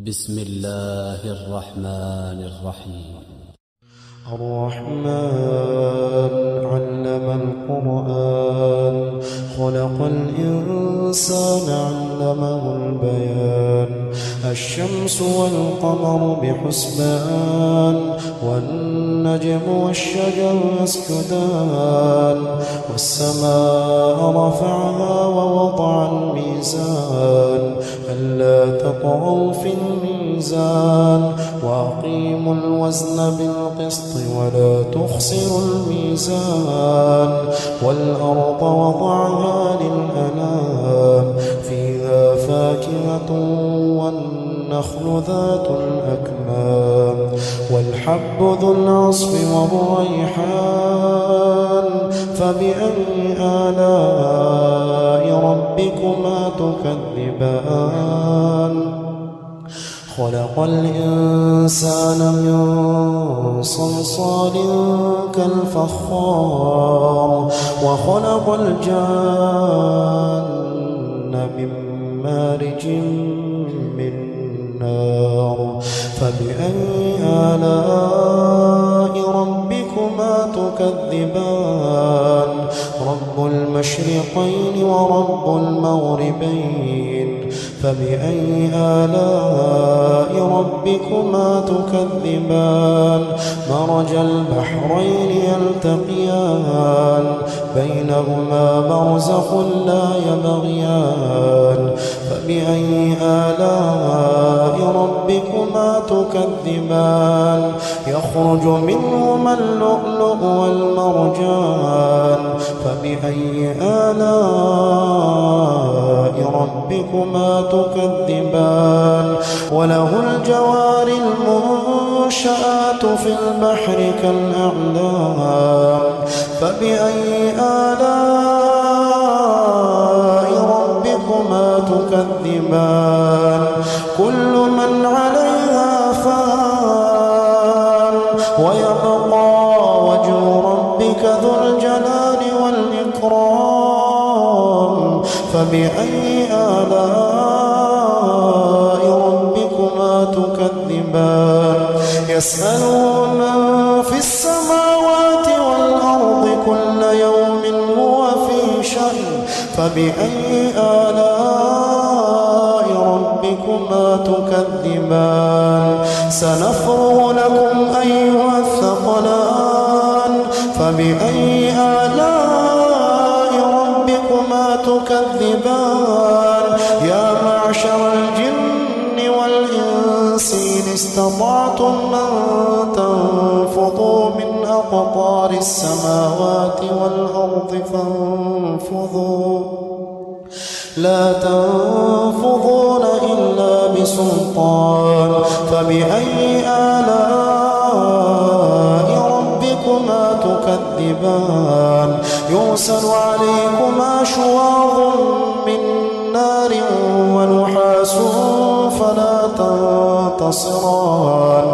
بسم الله الرحمن الرحيم. الرحمن علم القرآن خلق الإنسان علمه البيان الشمس والقمر بحسبان والنجم والشجر يسجدان والسماء رفعها ووضع الميزان ألا تطغوا في الميزان وأقيموا الوزن بالقسط ولا تخسروا الميزان والأرض وضعها للأنام فيها فاكهة والنخل ذات الأكمام والحب ذو العصف والريحان فبأي آلاء ربكما تكذبان خلق الإنسان من صلصال كالفخار وخلق الجان من مارج من نار فبأي آلاء ربكما تكذبان رب المشرقين ورب المغربين فبأي آلاء ربكما تكذبان مرج البحرين يلتقيان بينهما برزخ لا يبغيان فبأي آلاء ربكما تكذبان يخرج منهما اللؤلؤ والمرجان فبأي آلاء ربكما تكذبان وله الجوار المنشآت في البحر كالأعلام فبأي آلاء ربكما تكذبان كل من عليها فان ويبقى وجه ربك ذو الجلال والإكرام فبأي آلاء ربكما تكذبان يسأله من في السماوات والأرض كل يوم هو في شأن فبأي آلاء ربكما تكذبان سنفرغ لكم أيها الثقلان فبأي آلاء ربكما تكذبان يا معشر الجن والإنس إن استطعتم أن تنفضوا من أقطار السماوات والأرض فانفضوا لا تنفضون إلا بسلطان فبأي آلاء ربكما تكذبان يرسل عليكما شواظ من نار ونحاس فلا تنتصران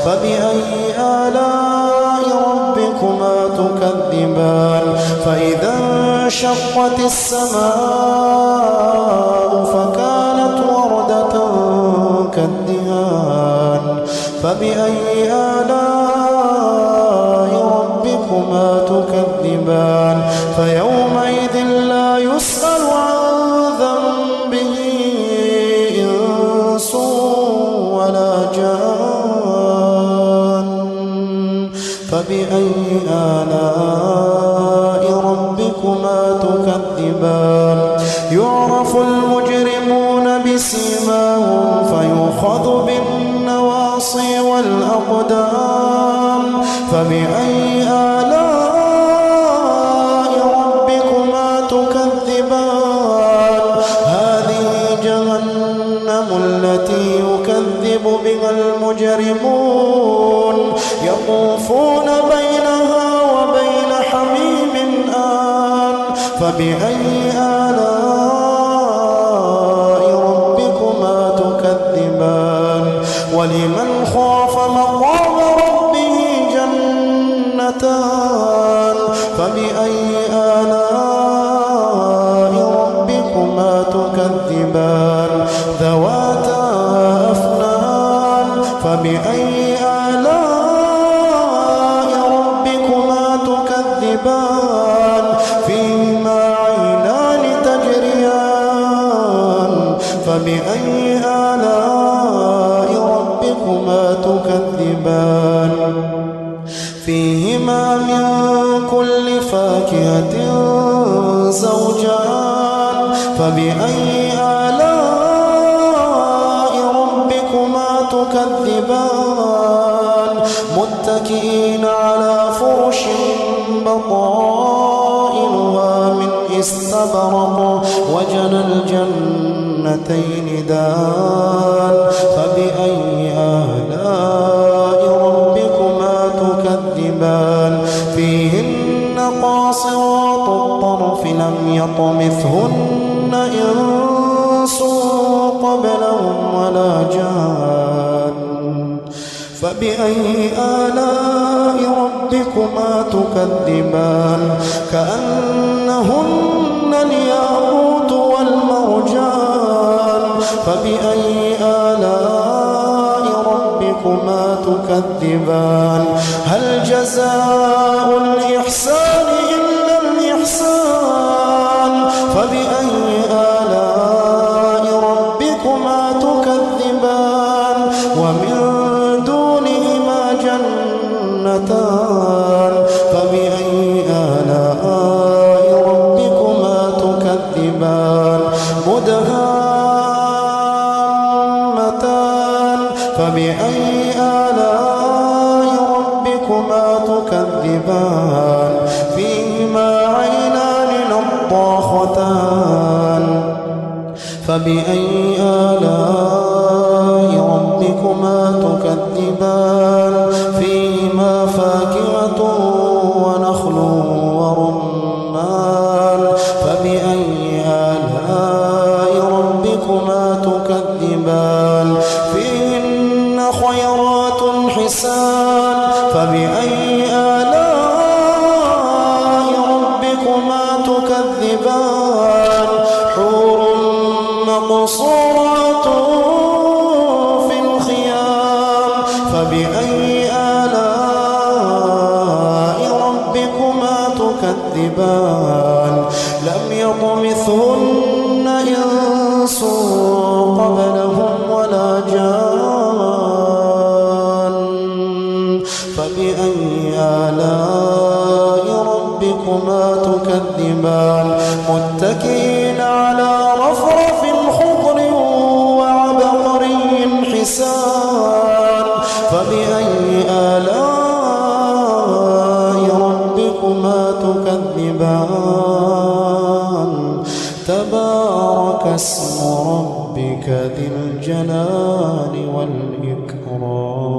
فبأي آلاء ربكما تكذبان فإذا انشقت السماء فكانت وردة كالدهان فبأي آلاء ربكما تكذبان فيومئذ لا يسأل عن ذنبه إنس ولا جان فبأي آلاء ربكما تكذبان يعرف المجرمون بسيماهم فيؤخذ بالنواصي والأقدام فبأي آلاء ربكما تكذبان هذه جهنم التي يكذب بها المجرمون يطوفون بينها وبين حميم آن فبأي آلاء ربكما تكذبان ولمن خاف مقام ربه جنتان فبأي آلاء ربكما تكذبان ذواتا أفنان فبأي آلاء ربكما تكذبان فيهما عينان تجريان فبأي آلاء ربكما تكذبان فيهما من كل فاكهة زوجان فبأي آلاء ربكما تكذبان متكئين على فرش بطائنها من استبرق وجنى الجنتين دان فبأي آلاء ربكما تكذبان فيهن قاصرات الطرف لم يطمثهن إنس قبلهم ولا جان فبأي آلاء ربكما تكذبان كأنهن الياقوت والمرجان فبأي آلاء ربكما تكذبان هل جزاء الإحسان إلا الإحسان فبأي آلاء ربكما تكذبان ومن دونهما جنتان فبأي آلاء ربكما تكذبان مدهامتان فبأي آلاء ربكما تكذبان فيهما عينان نضاختان فبأي آلاء ربكما تكذبان فيهما فاكهة ونخل ورمان فبأي آلاء ربكما تكذبان فيهن خيرات حسان فبأي آلاء ربكما تكذبان حور مقصورات في الخيام فبأي آلاء ربكما تكذبان لم يطمثهن إنس قبلهم ولا جان فبأي آلاء ربكما تكذبان متكئين على رفرف خضر وعبقري حسان فبأي آلاء ربكما تكذبان تبارك اسم ربك ذي الجلال والإكرام